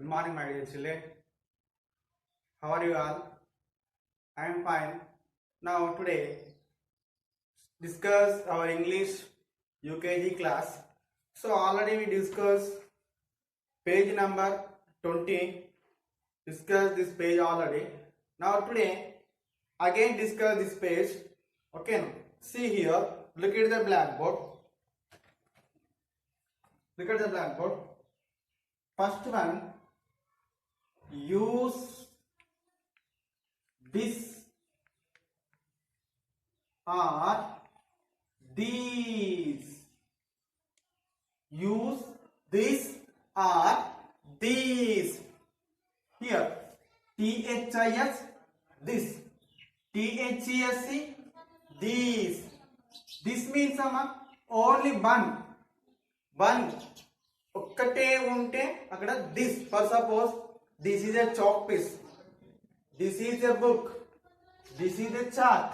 Good morning, my dear children. How are you all? I am fine. Now, today, discuss our English UKG class. So, already we discussed page number 20. Discuss this page already. Now, today, again discuss this page. Okay, see here. Look at the blackboard. Look at the blackboard. First one, use this or these. Use this or these. Here, THIS, this. THESC, these. This means only one. ఒక్కటే ఉంటే అక్కడ this. For suppose this is a chalk piece, this is a book, this is a chart.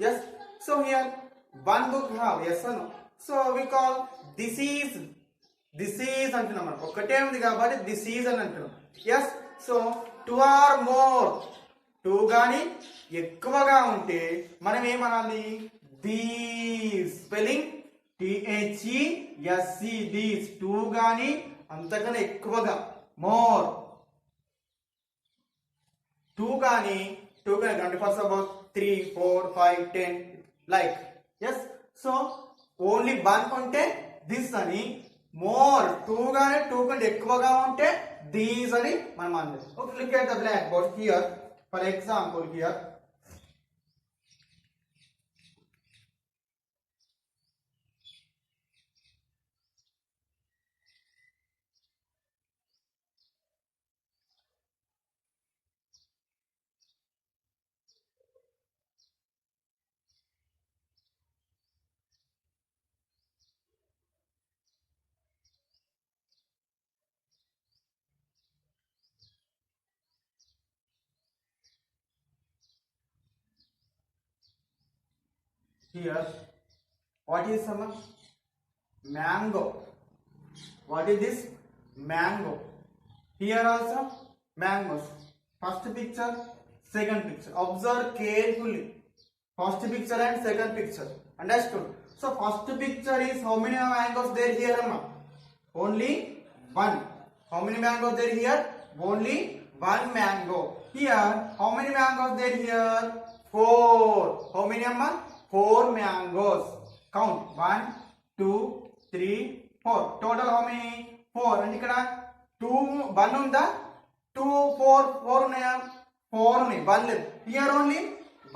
Yes, so here one book have. Yes అను. So we call this is అంటున్నాం మనం. ఒక్కటే ఉంది కాబట్టి this is అని అంటున్నాం. Yes, so two are more, two కానీ ఎక్కువగా ఉంటే మనం ఏమనాలి? These. Spelling THESC, these. Two కానీ అంతకన్నా ఎక్కువగా, మోర్. టూ కానీ అంటే for suppose 3, 4, 5, 10 like. Yes, so only one ఉంటే దిస్ అని, మోర్ టూ కానీ టూ కంటే ఎక్కువగా ఉంటే దీస్ అని మనం అన్నది. Okay, look at the black board here. For example here, here what is some mango. What is this? Mango. Here also mangoes. First picture, second picture. Observe carefully first picture and second picture. Understood? So first picture is how many mangoes there here, amma? Only one. How many mangoes there here? Only one mango. Here how many mangoes there here? 4. How many, amma? 4 mangoes. Count 1, 2, 3, 4. Total how many? 4. And ikkada 2, 1 unda, 2, 4 unnaya, 4 unnai, 1 లేదు. Here only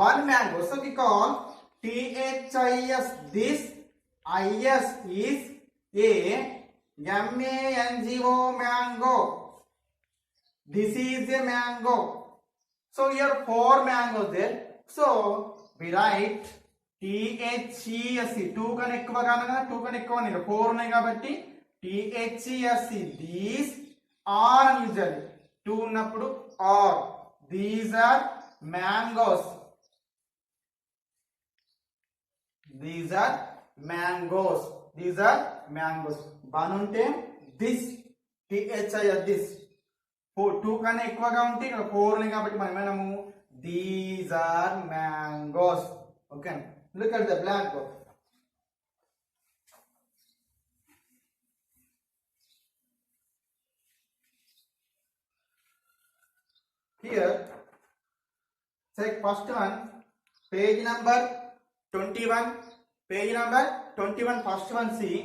1 mango. So we call THIS, this. IS is a MANGO, mango. This is a mango. So here 4 mangoes there. So we write THESC. 2 కన్నా ఎక్కువ కానగా 2 కన్నా ఎక్కువ 4 ఉన్నాయి కాబట్టి THESC, these are అని use చేయాలి. 2 ఉన్నప్పుడు are. These are mangoes. These are mangoes. These are mangoes. 1 ఉంటే this, THIS, this. 2 కన్నా ఎక్కువగా ఉంటే ఇక్కడ 4 ఉన్నాయి కాబట్టి మనం ఏమన్నాము? These are mangoes. Okay, look at the blackboard. Here, check first one, page number 21. Page number 21, first one, see.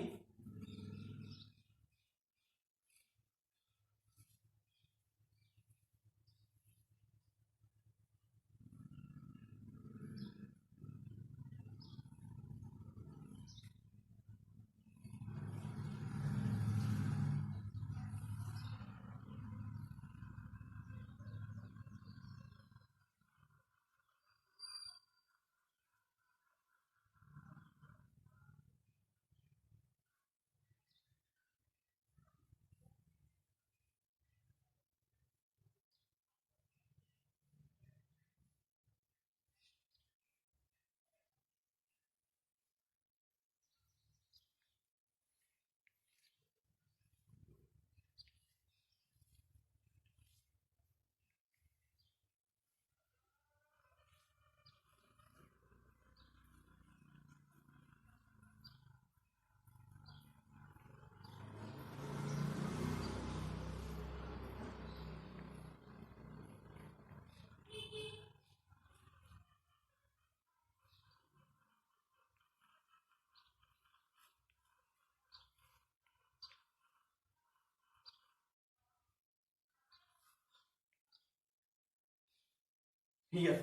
here.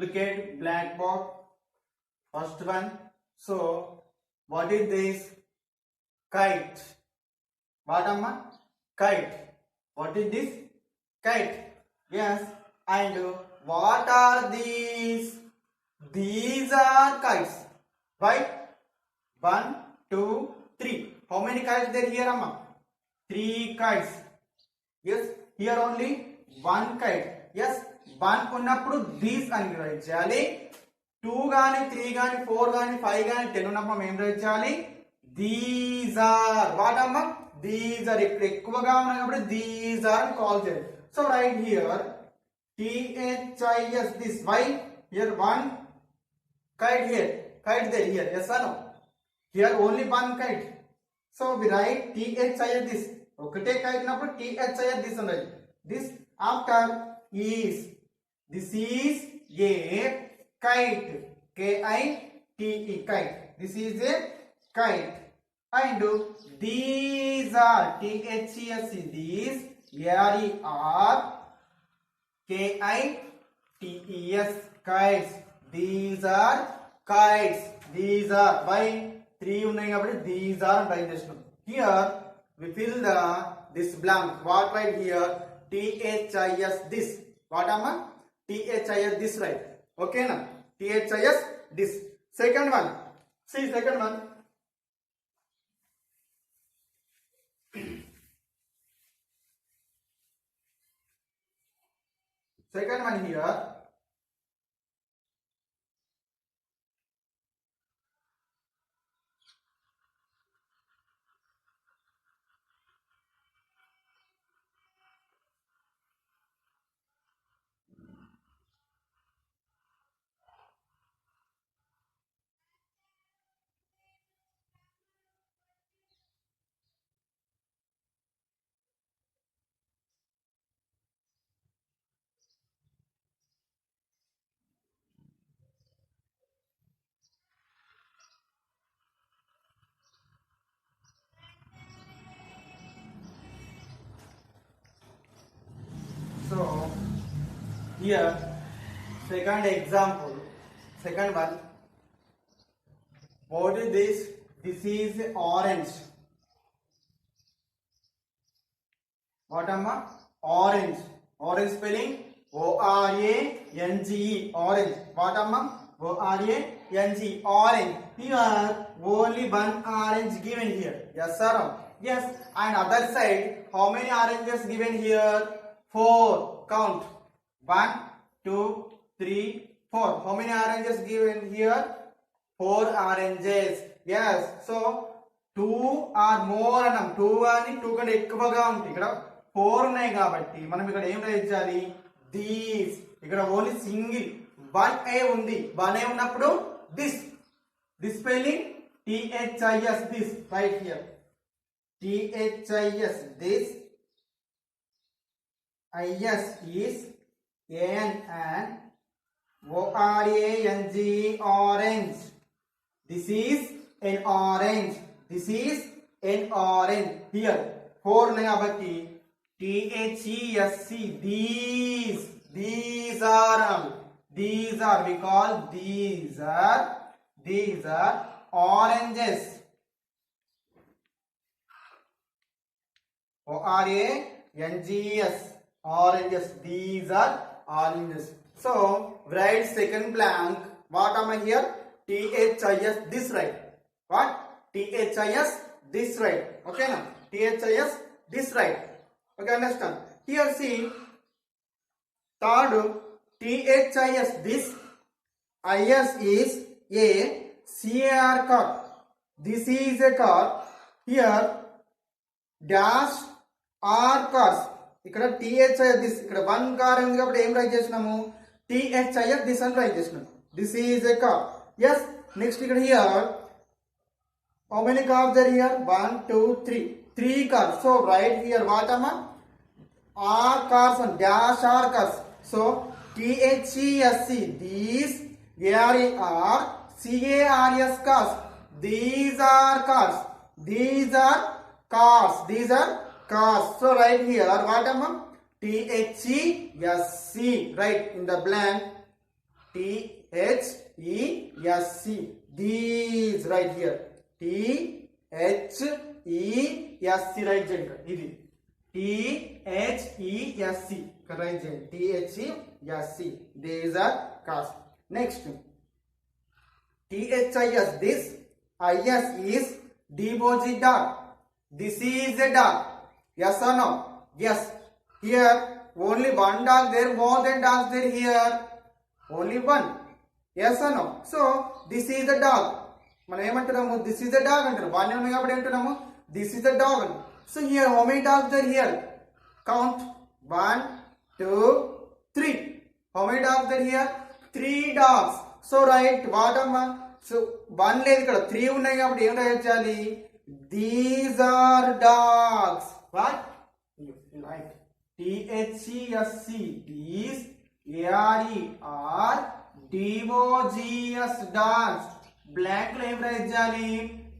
Look at blackboard. First one. So what is this? Kite. What amma? Kite. What is this? Kite. Yes. And what are these? These are kites. Right? 1, 2, 3. How many kites there here, amma? 3 kites. Yes. Here only 1 kite. Yes. 1 ఉన్నప్పుడు these అని right చేయాలి. 2 గాని 3 గాని 4 గాని 5 గాని 10 ఉన్నప్పుడు మనం ఏం రైట్ చేయాలి? These are. What అమ్మా? These are. ఇక్కడ ఎక్కువగా ఉన్నాయి కాబట్టి these are అని కాల్ చేయాలి. So right here THIS this. Why? Here 1 kite here. Kite there here. Yes or no? Here only 1 kite. So we write THIS this. ఒకటే kite ఉన్నప్పుడు THIS this అని రాయాలి. This after is. This is a kite. K-I-T-E. Kite. This is a kite. And these are THES. These R-E-R K-I-T-E-S. Kites. These are kites. These are. Why? 3 ఉన్నాయి కాబట్టి these are and write చేస్తున్నాం. Here we fill this blank. What right here? THIS this. What am I? THIS this, right? Okay na? THIS this. Second one. See second one. Second one here. So here second example, second one. What is this? This is orange. What am I? Orange. Orange spelling O-R-A-N-G-E. Orange. What am I? O-R-A-N-G. Orange. Here only 1 orange given here. Yes sir. Yes. And other side, how many oranges given here? 4. Count. 1, 2, 3, 4. How many oranges given here? 4 oranges. Yes. So 2 or more anam. 2 అని 2 కంటే ఎక్కువగా ఉంది. ఇక్కడ 4 ఉన్నాయి కాబట్టి మనం ఇక్కడ ఏం రైట్ చేయాలి? These. ఇక్కడ ఓన్లీ సింగిల్ 1 ఉంది. 1 ఉన్నప్పుడు this. This spelling THIS this right here. THIS this. IS is AN and ORANG orange. This is an orange. This is an orange. Here 4 ఉన్నాయి కాబట్టి THESC. These are. These are. We call these are oranges. ORANGES. Oranges. These are oranges. So write second blank. What am I here? THIS this, right? What? THIS this, right? Okay now. THIS this, right? Okay, understand? Here see third THIS this. IS is a CAR car. This is a car. Here dash R cars. ఇక్కడ THIS this. ఇక్కడ 1 car ఉంది కాబట్టి ఏం right చేసినాము? THIS this అని right చేసినాము. This is a car. Yes. Next ఇక్కడ here how many cars there here? 1, 2, 3. 3 cars. So right here what am I? R cars and dash R cars. So THESC. These ARER CARS cars. These are cars. These are cars. These are cars. So right here what am I? T-H-E-S-C. Right in the blank. T-H-E-S-C. These right here. T-H-E-S-C. Right here. T-H-E-S-C. Right here. T-H-E-S-C. These are cars. Next. T-H-I-S. This I-S is D-O-G dog. This is a dog. Yes or no? Yes. Here only one dog there. More than dogs there here. Only one. Yes or no? So this is a dog. మనం ఏమంటున్నాము? This is a dog అంటారు. One ఉన్నాయి కాబట్టి ఏమంటున్నాము? This is a dog. So here how many dogs are here? Count. 1, 2, 3. How many dogs are here? 3 dogs. So right what amma? So 1 లేదు ఇక్కడ 3 ఉన్నాయి కాబట్టి ఏం రాయాలి? These are dogs. What? Right. T-H-E-S-C. These A-R-E-R-D-O-G-S dogs. Blank లో ఏం రాయాలి?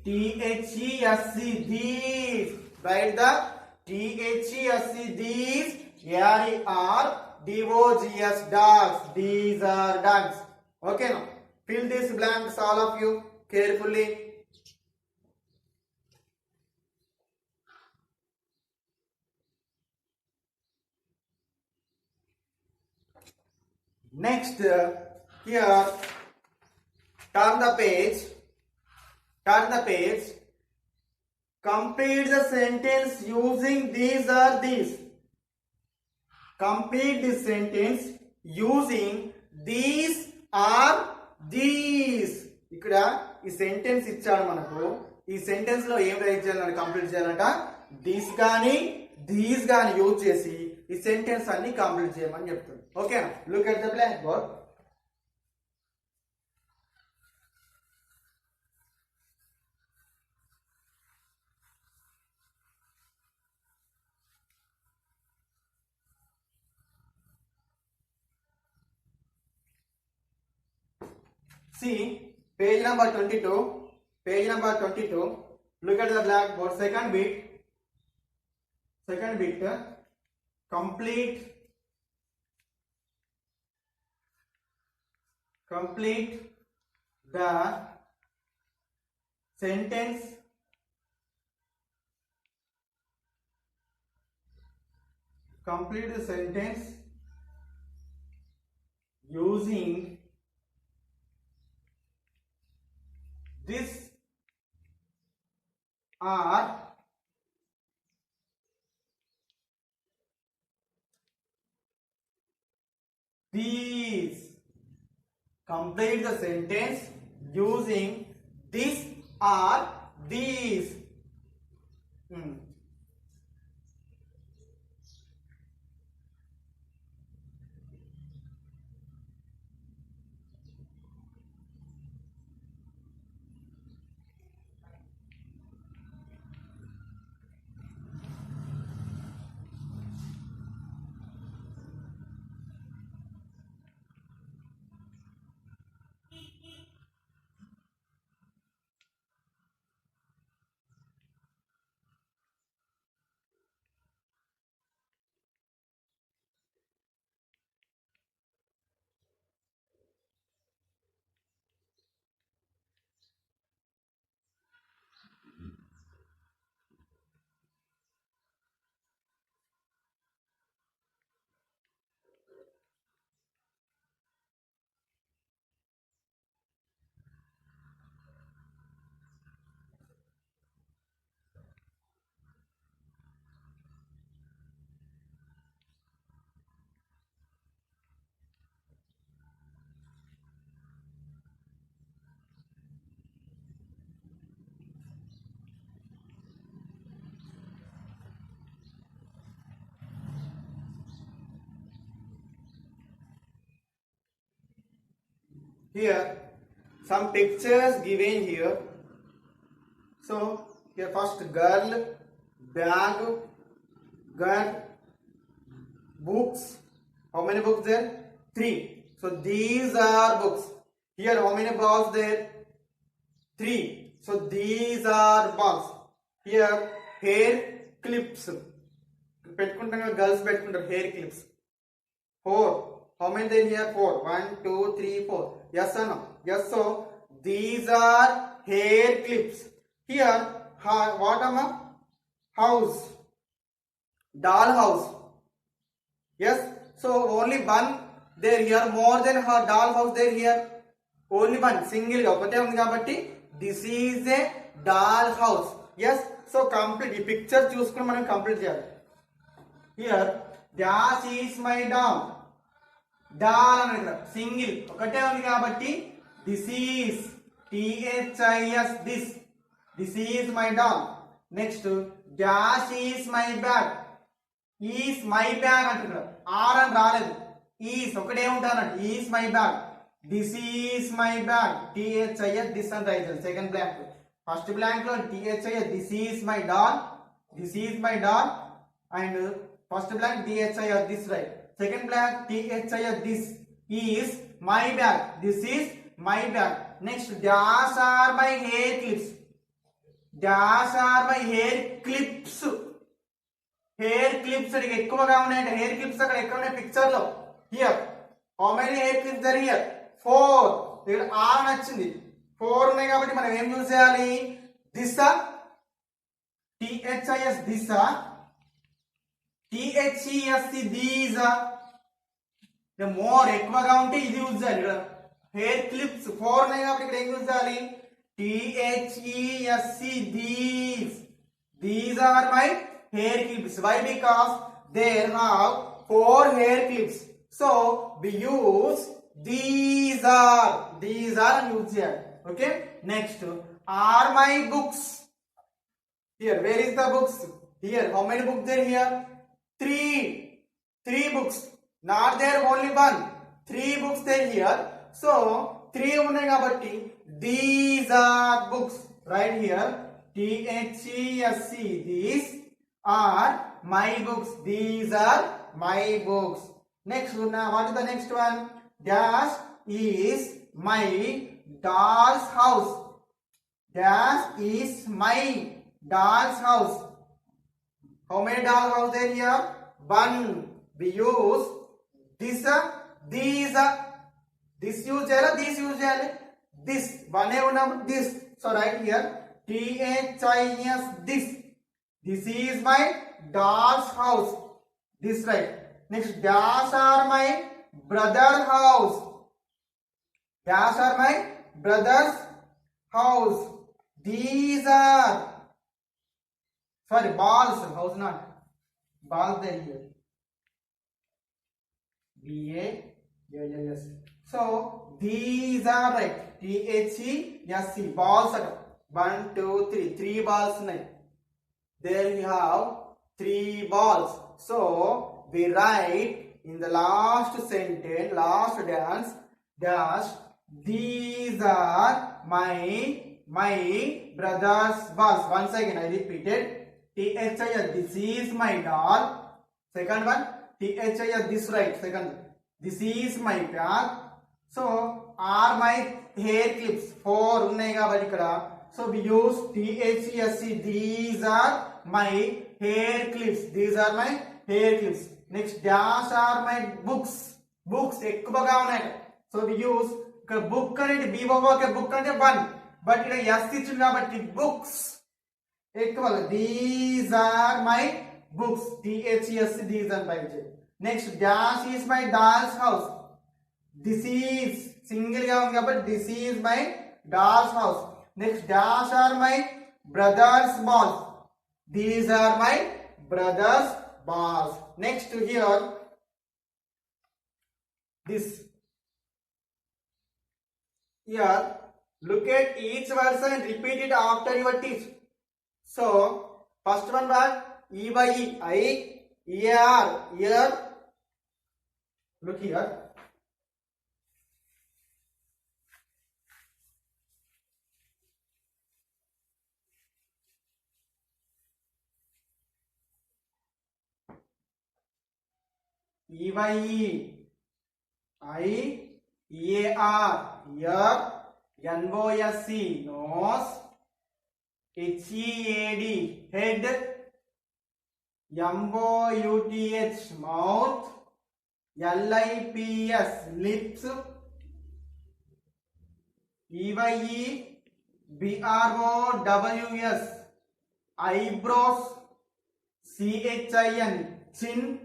T-H-E-S-C. These. Write the T-H-E-S-C. These A-R-E-R-D-O-G-S dogs. These are dogs. Okay now. Fill these blanks all of you carefully. Next, here, turn the page. Complete the sentence using these or these. Complete the sentence using these or these. ఇక్కడ ఈ sentence ఇచ్చాడు మనకు. ఈ sentence లో ఏం right చేయాలని complete చేయాలంట? This కానీ దీస్ కానీ యూజ్ చేసి ఈ సెంటెన్స్ అన్ని కంప్లీట్ చేయమని చెప్తుంది. ఓకేనా? Look at the black board. See page number 22. Page number 22. Look at the blackboard. Second bit. Complete the sentence using this or these. Complete the sentence using this or these. Here some pictures given here. So here first girl, bag, girl, books. How many books there? 3. So these are books. Here how many balls there? 3. So these are balls. Here hair clips. పెట్టుకుంటాం కదా girls పెట్టుకుంటారు hair clips 4 how many there here 4 1 2 3 4 yes or no yes so these are hair clips here what am a house doll house yes so only one there here more than her doll house there here only one single ga okate undi kabatti this is a doll house yes so complete ee picture chusukoni manam complete cheyali here dash is my doll doll అని ఇక్కడ single ఒకటే ఉంది కాబట్టి this is this this is my doll next dash is my bag is my bag అంటున్నారు r అని రాలేదు is ఒకటే ఉంటానట is my bag this is my bag this this అని రాయాలి సెకండ్ బ్లాంక్ ఫస్ట్ బ్లాంక్ లో this this is my doll and first blank this this right second blank this this is my bag this is my bag next dash are my hair clips అడిగి ఎక్కువగా ఉన్నాయంటే hair clips అక్కడ ఎక్కడ ఉన్నాయి picture లో here how many hair clips are here 4 ఇక్కడ r నచ్చింది 4 ఉన్నాయి కాబట్టి మనం ఏం యూజ్ చేయాలి this this this THESC these the more ఎక్కువగా ఉంటే ఇది యూజ్ చేయాలి ఇక్కడ హెయిర్ క్లిప్స్ 4 ఉన్నాయి కాబట్టి ఇక్కడ ఏం యూజ్ చేయాలి THESC these are my hair clips why because there have 4 hair clips so we use these are and use చేయాలి okay next are my books here where is the books here how many books there here three books not there only one 3 books there here so 3 ఉన్నాయి కాబట్టి these are books right here THESC these are my books these are my books next now what is the next one dash is my doll's house dash is my doll's house how many doll house there here one we use this these this use cheyala this use cheyali this one e unnam this so right here this this is my doll's house this right next dash are my brother's house these are sorry balls house not balls there here BALLS so these are right THESC balls 1 2 3 balls ఉన్నాయి there you have 3 balls so we write in the last sentence last dash these are my brother's balls once again I repeated THIS this is my doll second one THIS this right second this is my bag so are my hair clips 4 ఉన్నాయి కాబట్టి ఇక్కడ so we use THESC these are my hair clips next dash are my books ఎక్కువగా ఉన్నాయి so we use ఇక్కడ book అనేది b okay book అంటే 1 but ఇక్కడ s ఇచ్చింది కాబట్టి books ఎక్కువగా these are my books THESC these are my next dash is my doll's house this is single గా ఉంది కాబట్టి this is my doll's house next dash are my brother's balls these are my brother's balls next here this here look at each verse and repeat it after your teach so first one was E by E I EAR ear look here E by E I EAR ear NOSE nose HEAD head M-O-U-T-H, mouth. L-I-P-S, lips. E-Y-E-B-R-O-W-S, eyebrows. C-H-I-N, chin.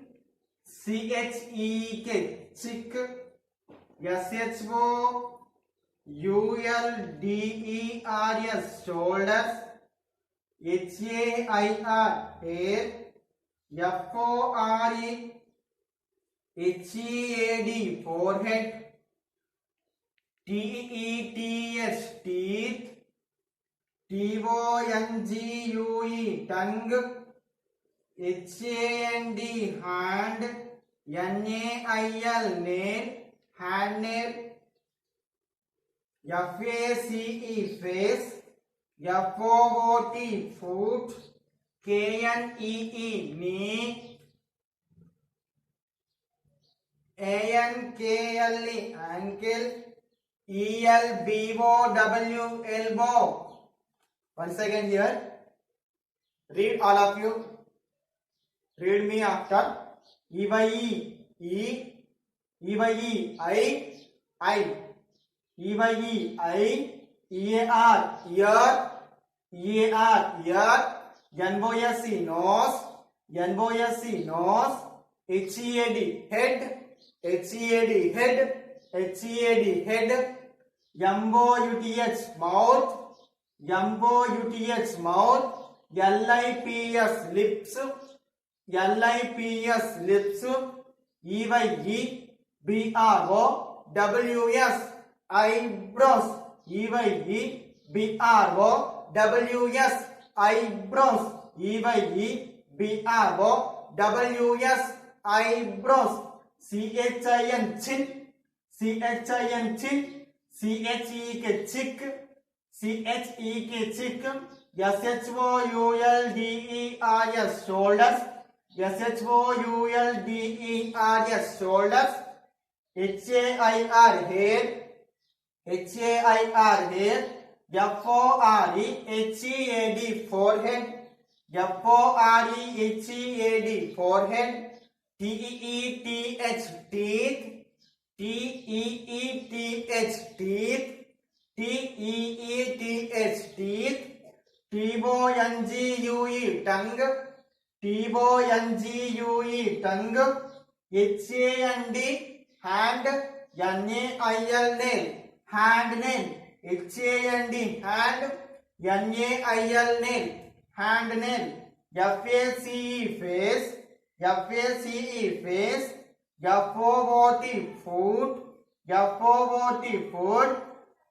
C-H-E-K, chick. S-H-O-U-L-D-E-R-S, shoulders. H-A-I-R, hair. F-O-R-E-H-E-A-D, forehead. T-E-T-H, teeth. T-O-N-G-U-E, tongue. H-A-N-D, hand. N-A-I-L, nail, hand nail. F-A-C-E, face. F-O-O-T, foot. K-N-E-E, knee. A-N-K-L-E, ankle. E-L-B-O-W, elbow. Once again here, read all of you. Read me after. E-Y-E, E, E-Y-E, I, E-Y-E, I, E-A-R, ear, E-A-R, ear, N-O-S-E, nose, N-O-S-E, nose, H-E-A-D, head, H-E-A-D, head, H-E-A-D, head, M-O-U-T-H, mouth, M-O-U-T-H, mouth, L-I-P-S, lips, L-I-P-S, lips, E-Y-E-B-R-O-W-S, eyebrows, E-Y-E-B-R-O-W-S, eyebrows, E-Y-E-B-R-O-W-S, eyebrows, C-H-I-N, chin, C-H-I-N, chin, C-H-E-K, chick, C-H-E-K, chick, S-H-O-U-L-D-E-R-S, shoulders, S-H-O-U-L-D-E-R-S, shoulders, H-A-I-R, hair, H-A-I-R, hair, F-O-R-E-H-E-A-D, forehead, F-O-R-E-H-E-A-D, forehead, T-E-E-T-H, teeth, T-E-E-T-H, teeth, T-E-E-T-H, teeth, T-O-N-G-U-E, tongue, T-O-N-G-U-E, tongue, H-A-N-D, hand, N-A-I-L, nail, hand nail, H-A-N-D, hand, N-A-I-L, nail, hand nail, F-A-C-E, face, F-A-C-E, face, F-O-O-T, foot, F-O-O-T, foot,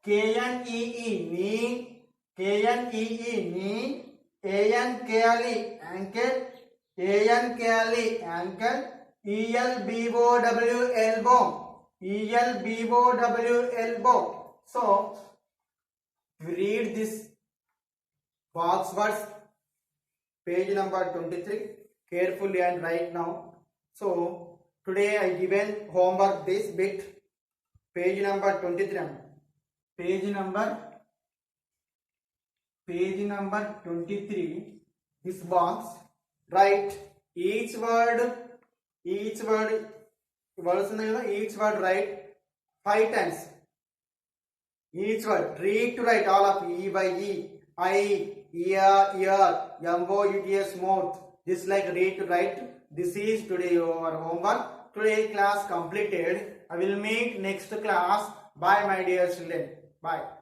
K-N-E-E, knee, K-N-E-E, knee, A-N-K-L-E, ankle, A-N-K-L-E, ankle, E-L-B-O-W, elbow, E-L-B-O-W, elbow. So, read this box words, page number 23, carefully and write now. So, today I given homework this bit, page number 23. Page number 23, this box, write each word write 5 times. Each word, read to write all of E-Y-E, I, ear, M-O-U-T-S, mouth. This like read to write. This is today your homework. Today class completed. I will meet next class. Bye my dear children. Bye.